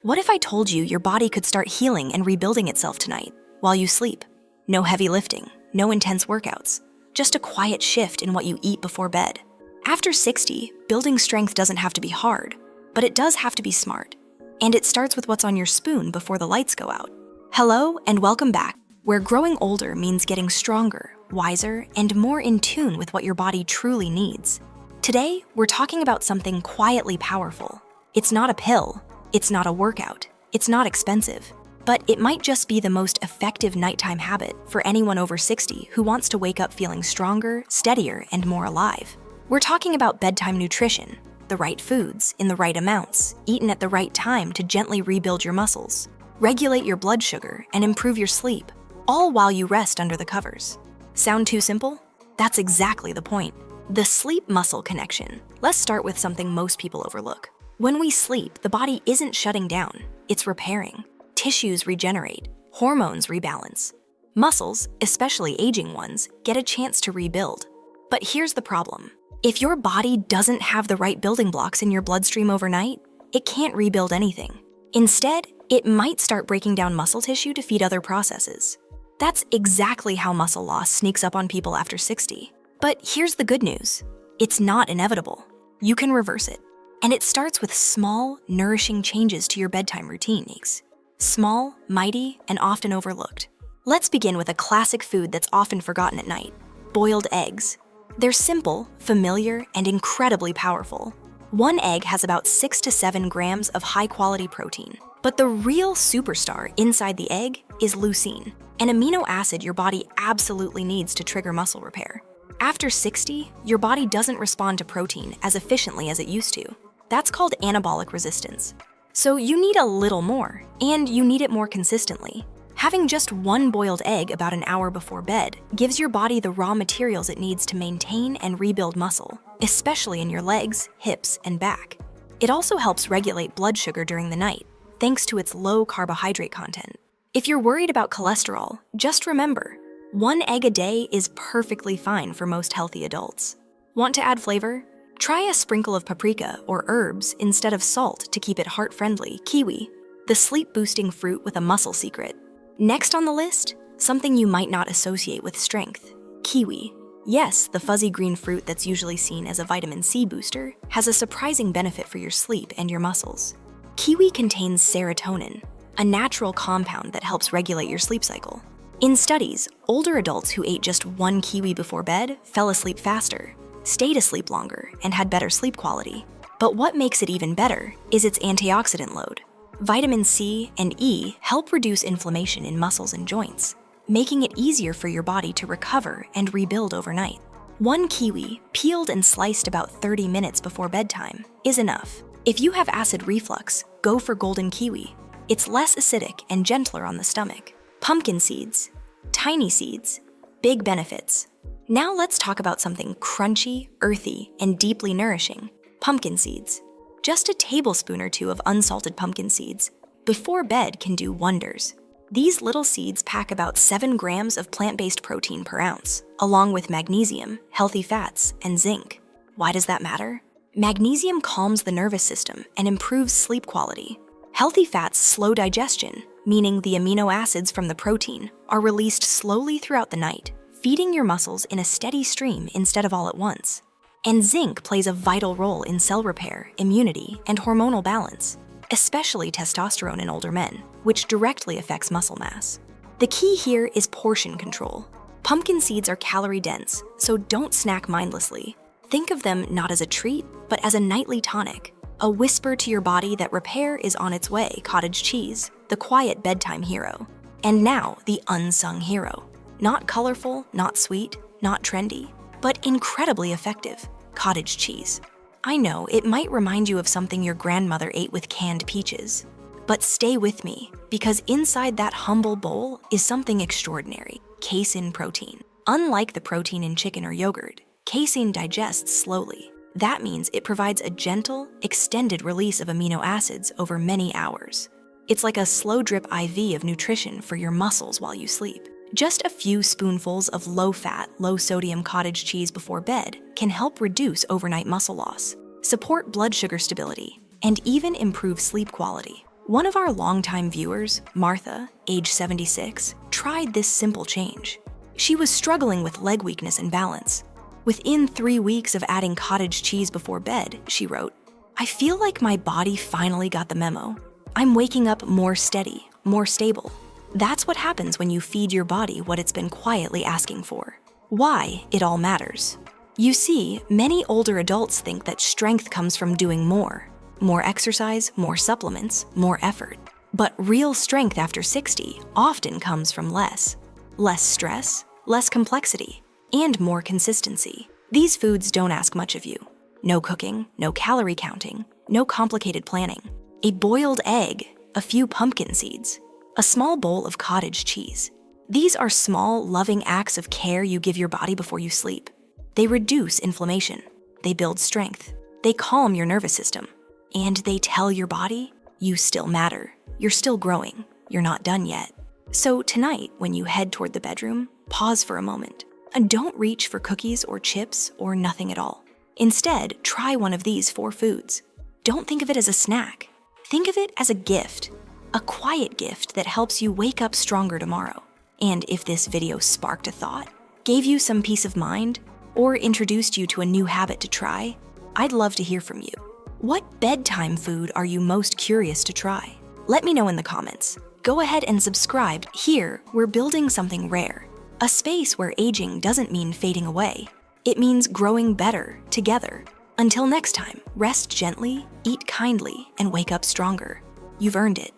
What if I told you your body could start healing and rebuilding itself tonight while you sleep? No heavy lifting, no intense workouts, just a quiet shift in what you eat before bed. After 60, building strength doesn't have to be hard, but it does have to be smart. And it starts with what's on your spoon before the lights go out. Hello and welcome back, where growing older means getting stronger, wiser, and more in tune with what your body truly needs. Today, we're talking about something quietly powerful. It's not a pill, it's not a workout, it's not expensive, but it might just be the most effective nighttime habit for anyone over 60 who wants to wake up feeling stronger, steadier, and more alive. We're talking about bedtime nutrition, the right foods in the right amounts, eaten at the right time to gently rebuild your muscles, regulate your blood sugar, and improve your sleep, all while you rest under the covers. Sound too simple? That's exactly the point. The sleep-muscle connection. Let's start with something most people overlook. When we sleep, the body isn't shutting down, it's repairing. Tissues regenerate, hormones rebalance. Muscles, especially aging ones, get a chance to rebuild. But here's the problem. If your body doesn't have the right building blocks in your bloodstream overnight, it can't rebuild anything. Instead, it might start breaking down muscle tissue to feed other processes. That's exactly how muscle loss sneaks up on people after 60. But here's the good news. It's not inevitable. You can reverse it. And it starts with small, nourishing changes to your bedtime routine. Small, mighty, and often overlooked. Let's begin with a classic food that's often forgotten at night: boiled eggs. They're simple, familiar, and incredibly powerful. One egg has about 6 to 7 grams of high-quality protein. But the real superstar inside the egg is leucine, an amino acid your body absolutely needs to trigger muscle repair. After 60, your body doesn't respond to protein as efficiently as it used to. That's called anabolic resistance. So you need a little more, and you need it more consistently. Having just one boiled egg about an hour before bed gives your body the raw materials it needs to maintain and rebuild muscle, especially in your legs, hips, and back. It also helps regulate blood sugar during the night, thanks to its low carbohydrate content. If you're worried about cholesterol, just remember, one egg a day is perfectly fine for most healthy adults. Want to add flavor? Try a sprinkle of paprika or herbs instead of salt to keep it heart-friendly. Kiwi, the sleep-boosting fruit with a muscle secret. Next on the list, something you might not associate with strength: kiwi. Yes, the fuzzy green fruit that's usually seen as a vitamin C booster has a surprising benefit for your sleep and your muscles. Kiwi contains serotonin, a natural compound that helps regulate your sleep cycle. In studies, older adults who ate just one kiwi before bed fell asleep faster, stayed asleep longer, and had better sleep quality. But what makes it even better is its antioxidant load. Vitamin C and E help reduce inflammation in muscles and joints, making it easier for your body to recover and rebuild overnight. One kiwi, peeled and sliced about 30 minutes before bedtime, is enough. If you have acid reflux, go for golden kiwi. It's less acidic and gentler on the stomach. Pumpkin seeds, tiny seeds, big benefits. Now let's talk about something crunchy, earthy, and deeply nourishing: pumpkin seeds. Just a tablespoon or two of unsalted pumpkin seeds before bed can do wonders. These little seeds pack about 7 grams of plant-based protein per ounce, along with magnesium, healthy fats, and zinc. Why does that matter? Magnesium calms the nervous system and improves sleep quality. Healthy fats slow digestion, meaning the amino acids from the protein are released slowly throughout the night, feeding your muscles in a steady stream instead of all at once. And zinc plays a vital role in cell repair, immunity, and hormonal balance, especially testosterone in older men, which directly affects muscle mass. The key here is portion control. Pumpkin seeds are calorie-dense, so don't snack mindlessly. Think of them not as a treat, but as a nightly tonic, a whisper to your body that repair is on its way. Cottage cheese, the quiet bedtime hero. And now, the unsung hero. Not colorful, not sweet, not trendy, but incredibly effective: cottage cheese. I know it might remind you of something your grandmother ate with canned peaches, but stay with me, because inside that humble bowl is something extraordinary: casein protein. Unlike the protein in chicken or yogurt, casein digests slowly. That means it provides a gentle, extended release of amino acids over many hours. It's like a slow drip IV of nutrition for your muscles while you sleep. Just a few spoonfuls of low-fat, low-sodium cottage cheese before bed can help reduce overnight muscle loss, support blood sugar stability, and even improve sleep quality. One of our longtime viewers, Martha, age 76, tried this simple change. She was struggling with leg weakness and balance. Within 3 weeks of adding cottage cheese before bed, she wrote, "I feel like my body finally got the memo. I'm waking up more steady, more stable." That's what happens when you feed your body what it's been quietly asking for. Why it all matters. You see, many older adults think that strength comes from doing more. More exercise, more supplements, more effort. But real strength after 60 often comes from less. Less stress, less complexity, and more consistency. These foods don't ask much of you. No cooking, no calorie counting, no complicated planning. A boiled egg, a few pumpkin seeds, a small bowl of cottage cheese. These are small, loving acts of care you give your body before you sleep. They reduce inflammation. They build strength. They calm your nervous system. And they tell your body, you still matter. You're still growing. You're not done yet. So tonight, when you head toward the bedroom, pause for a moment. And don't reach for cookies or chips or nothing at all. Instead, try one of these 4 foods. Don't think of it as a snack. Think of it as a gift. A quiet gift that helps you wake up stronger tomorrow. And if this video sparked a thought, gave you some peace of mind, or introduced you to a new habit to try, I'd love to hear from you. What bedtime food are you most curious to try? Let me know in the comments. Go ahead and subscribe. Here, we're building something rare. A space where aging doesn't mean fading away. It means growing better together. Until next time, rest gently, eat kindly, and wake up stronger. You've earned it.